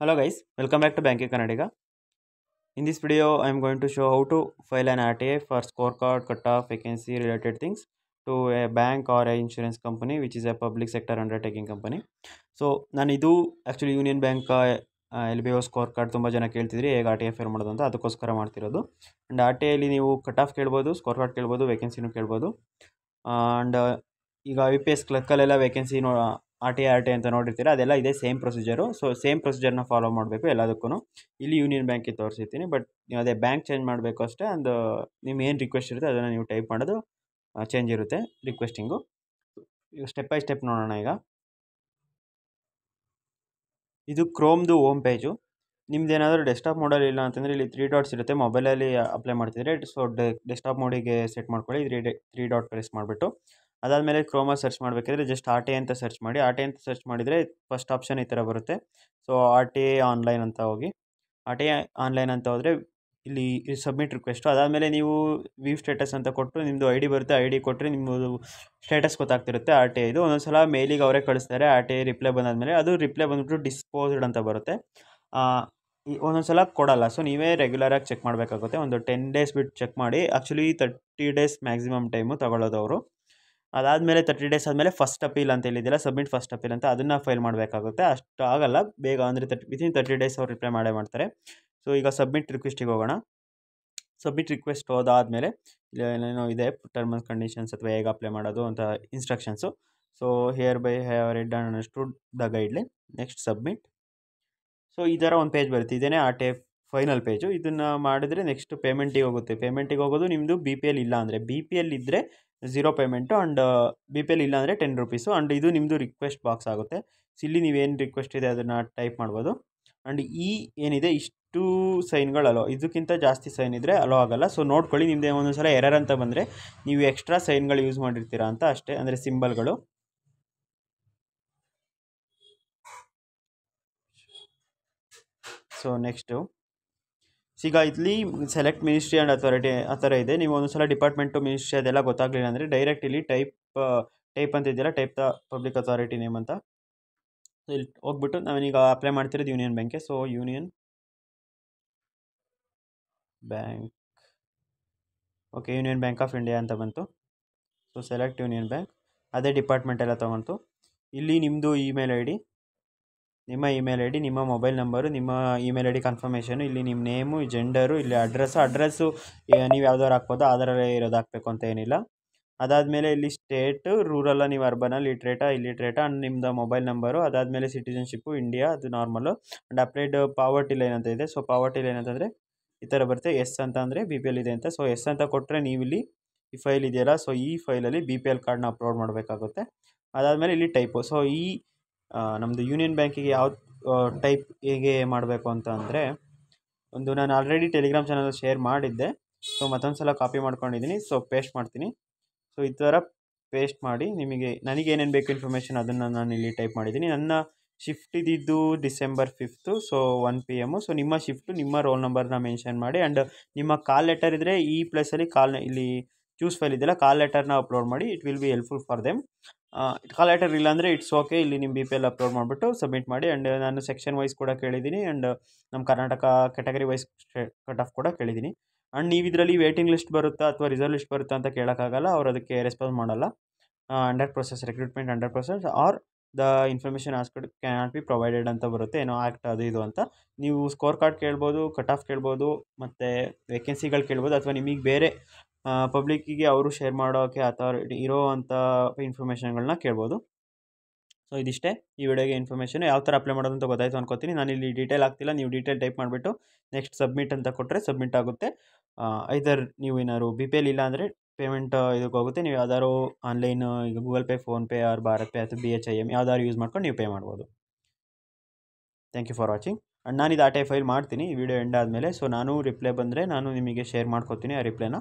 Hello guys, welcome back to Banking Kannadiga. In this video, I am going to show how to file an RTA for scorecard, cutoff, vacancy related things to a bank or a insurance company which is a public sector undertaking company. So ನಾನು ಇದು actually union bank L B O score card ತುಂಬ ಜನ ಕೇಳ್ತಿದ್ರಿ ಹೇಗೆ R T I file ಮಾಡೋದು ಅಂತ ಅದಕ್ಕೋಸ್ಕರ ಮಾಡ್ತಿರೋದು. And R T ಐಲಿ ನೀವು ಕಟ್ ಆಫ್ ಕೇಳ್ಬೋದು, ಸ್ಕೋರ್ ಕಾರ್ಡ್ ಕೇಳ್ಬೋದು, ವೇಕೆನ್ಸಿನೂ ಕೇಳ್ಬೋದು. ಆ್ಯಂಡ್ ಈಗ ವಿ ಪಿ ಎಸ್ ಕ್ಲರ್ಕಲ್ಲೆಲ್ಲ ವೇಕೆನ್ಸಿ ಆರ್ ಟಿ ಐ ಅಂತ ನೋಡಿರ್ತೀರ, ಅದೆಲ್ಲ ಇದೆ ಸೇಮ್ ಪ್ರೊಸೀಜರು. ಸೊ ಸೇಮ್ ಪ್ರೊಸೀಜರ್ನ ಫಾಲೋ ಮಾಡಬೇಕು ಎಲ್ಲದಕ್ಕೂ. ಇಲ್ಲಿ ಯೂನಿಯನ್ ಬ್ಯಾಂಕಿಗೆ ತೋರಿಸಿರ್ತೀನಿ, ಬಟ್ ನೀವು ಅದೇ ಬ್ಯಾಂಕ್ ಚೇಂಜ್ ಮಾಡಬೇಕು ಅಷ್ಟೇ. ಅಂಡ್ ನಿಮ್ಮ ಏನು ರಿಕ್ವೆಸ್ಟ್ ಇರುತ್ತೆ ಅದನ್ನು ನೀವು ಟೈಪ್ ಮಾಡೋದು ಚೇಂಜ್ ಇರುತ್ತೆ ರಿಕ್ವೆಸ್ಟಿಂಗು. ಈಗ ಸ್ಟೆಪ್ ಬೈ ಸ್ಟೆಪ್ ನೋಡೋಣ. ಈಗ ಇದು ಕ್ರೋಮ್ದು ಹೋಮ್ ಪೇಜು. ನಿಮ್ದು ಏನಾದರೂ ಡೆಸ್ಕ್ಟಾಪ್ ಮೋಡಲ್ ಇಲ್ಲ ಅಂತಂದರೆ ಇಲ್ಲಿ 3 ಡಾಟ್ಸ್ ಇರುತ್ತೆ. ಮೊಬೈಲಲ್ಲಿ ಅಪ್ಲೈ ಮಾಡ್ತಿದ್ರೆ ಸೊ ಡೆಸ್ಕ್ಟಾಪ್ ಮೋಡಿಗೆ ಸೆಟ್ ಮಾಡ್ಕೊಳ್ಳಿ. 3 ಡಾಟ್ ಪ್ರೆಸ್ ಮಾಡಿಬಿಟ್ಟು ಅದಾದಮೇಲೆ ಕ್ರೋಮಲ್ಲಿ ಸರ್ಚ್ ಮಾಡಬೇಕಾದ್ರೆ ಜಸ್ಟ್ ಆರ್ ಟಿ ಐ ಅಂತ ಸರ್ಚ್ ಮಾಡಿ. ಆರ್ ಟಿ ಐ ಅಂತ ಸರ್ಚ್ ಮಾಡಿದರೆ ಫಸ್ಟ್ ಆಪ್ಷನ್ ಈ ಥರ ಬರುತ್ತೆ. So R T I online ಅಂತ ಹೋಗಿ, ಆರ್ ಟಿ ಐ ಆನ್ಲೈನ್ ಅಂತ ಹೋದರೆ ಇಲ್ಲಿ ಸಬ್ಮಿಟ್ ರಿಕ್ವೆಸ್ಟು. ಅದಾದಮೇಲೆ ನೀವು ವ್ಯೂ ಸ್ಟೇಟಸ್ ಅಂತ ಕೊಟ್ಟು ನಿಮ್ಮದು ಐ ಡಿ ಬರುತ್ತೆ. ಐ ಡಿ ಕೊಟ್ಟರೆ ನಿಮ್ಮದು ಸ್ಟೇಟಸ್ ಗೊತ್ತಾಗ್ತಿರುತ್ತೆ ಆರ್ ಟಿ ಐದು. ಒಂದೊಂದು ಸಲ ಮೇಲಿಗೆ ಅವರೇ ಕಳಿಸ್ತಾರೆ ಆರ್ ಟಿ ಐ ರಿಪ್ಲೈ ಬಂದಾದಮೇಲೆ. ಅದು ರಿಪ್ಲೈ ಬಂದುಬಿಟ್ಟು ಡಿಸ್ಪೋಸ್ಡ್ ಅಂತ ಬರುತ್ತೆ. ಒಂದೊಂದು ಸಲ ಕೊಡಲ್ಲ. ಸೊ ನೀವೇ ರೆಗ್ಯುಲರಾಗಿ ಚೆಕ್ ಮಾಡಬೇಕಾಗುತ್ತೆ. ಒಂದು 10 ಡೇಸ್ ಬಿಟ್ಟು ಚೆಕ್ ಮಾಡಿ. ಆ್ಯಕ್ಚುಲಿ 30 ಡೇಸ್ ಮ್ಯಾಕ್ಸಿಮಮ್ ಟೈಮು ತಗೊಳ್ಳೋದು ಅವರು. ಅದಾದಮೇಲೆ 30 ಡೇಸ್ ಆದಮೇಲೆ ಫಸ್ಟ್ ಅಪೀಲ್ ಅಂತ ಹೇಳಿದ್ದಿಲ್ಲ, ಸಬ್ಮಿಟ್ ಫಸ್ಟ್ ಅಪೀಲ್ ಅಂತ, ಅದನ್ನು ಫೈಲ್ ಮಾಡಬೇಕಾಗುತ್ತೆ. ಅಷ್ಟು ಆಗಲ್ಲ ಬೇಗ, ಅಂದರೆ ವಿತಿನ್ 30 ಡೇಸ್ ಅವ್ರು ರಿಪ್ಲೈ ಮಾಡೇ ಮಾಡ್ತಾರೆ. ಸೊ ಈಗ ಸಬ್ಮಿಟ್ ರಿಕ್ವೆಸ್ಟಿಗೆ ಹೋಗೋಣ. ಸಬ್ಮಿಟ್ ರಿಕ್ವೆಸ್ಟ್ ಹೋದಾದಮೇಲೆ ಏನೇನೋ ಇದೆ, ಟರ್ಮ್ ಆ್ಯಂಡ್ ಕಂಡೀಷನ್ಸ್ ಅಥವಾ ಹೇಗೆ ಅಪ್ಲೈ ಮಾಡೋದು ಅಂತ instructions. So hereby have read and understood the guideline, next submit. So ಈ ಥರ ಒಂದು ಪೇಜ್ ಬರುತ್ತೆ. ಇದೇನೇ R T I final page. ಇದನ್ನು ಮಾಡಿದ್ರೆ ನೆಕ್ಸ್ಟ್ ಪೇಮೆಂಟಿಗೆ ಹೋಗುತ್ತೆ. ಪೇಮೆಂಟಿಗೆ ಹೋಗೋದು ನಿಮ್ಮದು ಬಿ ಪಿ ಎಲ್ ಇಲ್ಲ ಅಂದರೆ, ಬಿ ಪಿ ಎಲ್ ಇದ್ದರೆ 0 payment, and B P L ಇಲ್ಲ ಅಂದರೆ 10 ರುಪೀಸು. ಆ್ಯಂಡ್ ಇದು ನಿಮ್ಮದು ರಿಕ್ವೆಸ್ಟ್ ಬಾಕ್ಸ್ ಆಗುತ್ತೆ. ಸೊ ಇಲ್ಲಿ ನೀವೇನು ರಿಕ್ವೆಸ್ಟ್ ಇದೆ ಅದನ್ನು ಟೈಪ್ ಮಾಡ್ಬೋದು. ಆ್ಯಂಡ್ ಈ ಏನಿದೆ ಇಷ್ಟು ಸೈನ್ಗಳು ಅಲೋ, ಇದಕ್ಕಿಂತ ಜಾಸ್ತಿ ಸೈನ್ ಇದ್ದರೆ ಅಲೋ ಆಗೋಲ್ಲ. ಸೊ ನೋಡ್ಕೊಳ್ಳಿ, ನಿಮ್ಮದೇ ಒಂದೊಂದು ಸಲ ಎರರ್ ಅಂತ ಬಂದರೆ ನೀವು ಎಕ್ಸ್ಟ್ರಾ ಸೈನ್ಗಳು ಯೂಸ್ ಮಾಡಿರ್ತೀರಾ ಅಂತ ಅಷ್ಟೇ, ಅಂದರೆ ಸಿಂಬಲ್ಗಳು. ಸೊ ನೆಕ್ಸ್ಟು ಈಗ ಇಲ್ಲಿ ಸೆಲೆಕ್ಟ್ ಮಿನಿಸ್ಟ್ರಿ ಆ್ಯಂಡ್ ಅಥಾರಿಟಿ ಆ ಥರ ಇದೆ. ನೀವು ಒಂದು ಸಲ ಡಿಪಾರ್ಟ್ಮೆಂಟು, ಮಿನಿಸ್ಟ್ರಿ ಅದೆಲ್ಲ ಗೊತ್ತಾಗಲಿಲ್ಲ ಅಂದರೆ ಡೈರೆಕ್ಟ್ ಇಲ್ಲಿ ಟೈಪ್ ಅಂತ ಇದೆಯಲ್ಲ, type the public authority name ಅಂತ ಇಲ್ಲಿ ಹೋಗ್ಬಿಟ್ಟು ನಾವೀಗ ಅಪ್ಲೈ ಮಾಡ್ತಿರೋದು ಯೂನಿಯನ್ ಬ್ಯಾಂಕ್ಗೆ. So union bank, okay, union bank of India ಅಂತ ಬಂತು. ಸೊ ಸೆಲೆಕ್ಟ್ ಯೂನಿಯನ್ ಬ್ಯಾಂಕ್, ಅದೇ ಡಿಪಾರ್ಟ್ಮೆಂಟ್ ಎಲ್ಲ ತೊಗೊಂತು. ಇಲ್ಲಿ ನಿಮ್ಮದು ಇಮೇಲ್ ಐ ಡಿ, ನಿಮ್ಮ ಇಮೇಲ್ ಐ ಡಿ, ನಿಮ್ಮ ಮೊಬೈಲ್ ನಂಬರು, ನಿಮ್ಮ ಇಮೇಲ್ ಐ ಡಿ ಕನ್ಫರ್ಮೇಷನು, ಇಲ್ಲಿ ನಿಮ್ಮ ನೇಮು, ಜೆಂಡರು, ಇಲ್ಲಿ ಅಡ್ರೆಸ್ಸು ನೀವು ಯಾವ್ದಾದ್ರು ಹಾಕ್ಬೋದು, ಆಧಾರಲ್ಲೇ ಇರೋದು ಹಾಕಬೇಕು ಅಂತ ಏನಿಲ್ಲ. ಅದಾದಮೇಲೆ ಇಲ್ಲಿ ಸ್ಟೇಟು, ರೂರಲ್ಲ, ನೀವು ಅರ್ಬನ, ಇಲ್ಲಿಟ್ರೇಟಾ, ಆ್ಯಂಡ್ ನಿಮ್ಮದು ಮೊಬೈಲ್ ನಂಬರು. ಅದಾದಮೇಲೆ ಸಿಟಿಜನ್ಶಿಪ್ಪು ಇಂಡಿಯಾ, ಅದು normal. And applied poverty line ಅಂತ ಇದೆ. ಸೊ ಪಾವರ್ಟಿ ಲೈನ್ ಅಂತಂದರೆ ಈ ಥರ ಬರುತ್ತೆ. ಎಸ್ ಅಂತ ಅಂದರೆ ಬಿ ಪಿ ಎಲ್ ಇದೆ ಅಂತ. ಸೊ ಎಸ್ ಅಂತ ಕೊಟ್ಟರೆ ನೀವಿಲ್ಲಿ ಈ ಫೈಲ್ ಇದೆಯಲ್ಲ, ಸೊ ಈ ಫೈಲಲ್ಲಿ ಬಿ ಪಿ ಎಲ್ ಕಾರ್ಡ್ನ ಅಪ್ಲೋಡ್ ಮಾಡಬೇಕಾಗುತ್ತೆ. ಅದಾದಮೇಲೆ ಇಲ್ಲಿ ಟೈಪು. ಸೊ ಈ ನಮ್ಮದು ಯೂನಿಯನ್ ಬ್ಯಾಂಕಿಗೆ ಯಾವ ಟೈಪ್ ಹೇಗೆ ಮಾಡಬೇಕು ಅಂತ ಅಂದರೆ, ಒಂದು ನಾನು ಆಲ್ರೆಡಿ ಟೆಲಿಗ್ರಾಮ್ ಚಾನಲ್ ಶೇರ್ ಮಾಡಿದ್ದೆ. ಸೊ ಮತ್ತೊಂದು ಸಲ ಕಾಪಿ ಮಾಡ್ಕೊಂಡಿದ್ದೀನಿ. ಸೊ ಪೇಸ್ಟ್ ಮಾಡ್ತೀನಿ. ಸೊ ಈ ಥರ ಪೇಸ್ಟ್ ಮಾಡಿ ನನಗೆ ಏನೇನು ಬೇಕು ಇನ್ಫಾರ್ಮೇಷನ್ ಅದನ್ನು ನಾನು ಇಲ್ಲಿ ಟೈಪ್ ಮಾಡಿದ್ದೀನಿ. ನನ್ನ ಶಿಫ್ಟ್ ಇದ್ದಿದ್ದು December 5th, so 1 PM. So ನಿಮ್ಮ ಶಿಫ್ಟು, ನಿಮ್ಮ ರೋಲ್ ನಂಬರ್ನ ಮೆನ್ಷನ್ ಮಾಡಿ. ಆ್ಯಂಡ್ ನಿಮ್ಮ ಕಾಲ್ ಲೆಟರ್ ಇದ್ದರೆ ಈ ಪ್ಲೇಸಲ್ಲಿ ಇಲ್ಲಿ ಚೂಸ್ ಫೈಲ್ ಇದೆಯಲ್ಲ, ಕಾಲ್ ಲೆಟರ್ನ ಅಪ್ಲೋಡ್ ಮಾಡಿ. It will be helpful for them. Call letter ಇಲ್ಲಾಂದರೆ ಇಟ್ಸ್ ಓಕೆ, ಇಲ್ಲಿ ನಿಮ್ಮ ಬಿ ಪಿ ಎಲ್ ಅಪ್ಲೋಡ್ ಮಾಡಿಬಿಟ್ಟು ಸಬ್ಮಿಟ್ ಮಾಡಿ. ಆ್ಯಂಡ್ ನಾನು ಸೆಕ್ಷನ್ ವೈಸ್ ಕೂಡ ಕೇಳಿದ್ದೀನಿ. ಆ್ಯಂಡ್ ನಮ್ಮ Karnataka category wise cut off ಕೂಡ ಕೇಳಿದ್ದೀನಿ. ಆ್ಯಂಡ್ ನೀವು ಇದರಲ್ಲಿ ವೇಟಿಂಗ್ ಲಿಸ್ಟ್ ಬರುತ್ತಾ ಅಥವಾ ರಿಸರ್ವ್ ಲಿಸ್ಟ್ ಬರುತ್ತಾ ಅಂತ ಕೇಳೋಕ್ಕಾಗಲ್ಲ, ಅವ್ರು ಅದಕ್ಕೆ ರೆಸ್ಪಾನ್ಸ್ ಮಾಡಲ್ಲ. Under process, recruitment under process, are the information asked cannot be provided ಅಂತ ಬರುತ್ತೆ. ಏನೋ ಆ್ಯಕ್ಟ್ ಅದು ಇದು ಅಂತ. ನೀವು ಸ್ಕೋರ್ ಕಾರ್ಡ್ ಕೇಳ್ಬೋದು, ಕಟ್ ಆಫ್ ಕೇಳ್ಬೋದು, ಮತ್ತು ವೇಕೆನ್ಸಿಗಳು ಕೇಳ್ಬೋದು, ಅಥವಾ ನಿಮಗೆ ಬೇರೆ ಪಬ್ಲಿಕ್ಕಿಗೆ ಅವರು ಶೇರ್ ಮಾಡೋಕ್ಕೆ ಅಥಾರಿಟಿ ಇರೋ ಅಂಥ ಇನ್ಫಾರ್ಮೇಷನ್ಗಳನ್ನ ಕೇಳ್ಬೋದು. ಸೊ ಇದಿಷ್ಟೇ ಈ ವಿಡಿಯೋಗೆ ಇನ್ಫಾರ್ಮೇಷನ್. ಯಾವ ಥರ ಅಪ್ಲೈ ಮಾಡೋದು ಅಂತ ಗೊತ್ತಾಯಿತು ಅನ್ಕೋತೀನಿ. ನಾನು ಇಲ್ಲಿ ಡೀಟೇಲ್ ಆಗ್ತಿಲ್ಲ, ನೀವು ಡೀಟೇಲ್ ಟೈಪ್ ಮಾಡಿಬಿಟ್ಟು ನೆಕ್ಸ್ಟ್ ಸಬ್ಮಿಟ್ ಅಂತ ಕೊಟ್ಟರೆ ಸಬ್ಮಿಟ್ ಆಗುತ್ತೆ. ಐದರ್ ನೀವು ಏನಾದ್ರು ಬಿ ಪಿ ಎಲ್ ಇಲ್ಲ ಅಂದರೆ ಪೇಮೆಂಟ್ ಇದಕ್ಕೆ ಹೋಗುತ್ತೆ. ನೀವು ಯಾವ್ದಾದ್ರು ಆನ್ಲೈನ್, ಈಗ Google Pay, PhonePe, or Bharat Pe ಅಥವಾ BHIM ಯಾವ್ದಾದ್ರು ಯೂಸ್ ಮಾಡ್ಕೊಂಡು ನೀವು ಪೇ ಮಾಡ್ಬೋದು. Thank you for watching. And ನಾನು ಇದು ಆರ್ ಟಿ ಐ ಫೈಲ್ ಮಾಡ್ತೀನಿ ಈ ವಿಡಿಯೋ ಎಂಡ್ ಆದಮೇಲೆ. ಸೊ ನಾನು ರಿಪ್ಲೈ ಬಂದರೆ ನಾನು ನಿಮಗೆ ಶೇರ್ ಮಾಡ್ಕೊತೀನಿ ಆ ರಿಪ್ಲೈನ.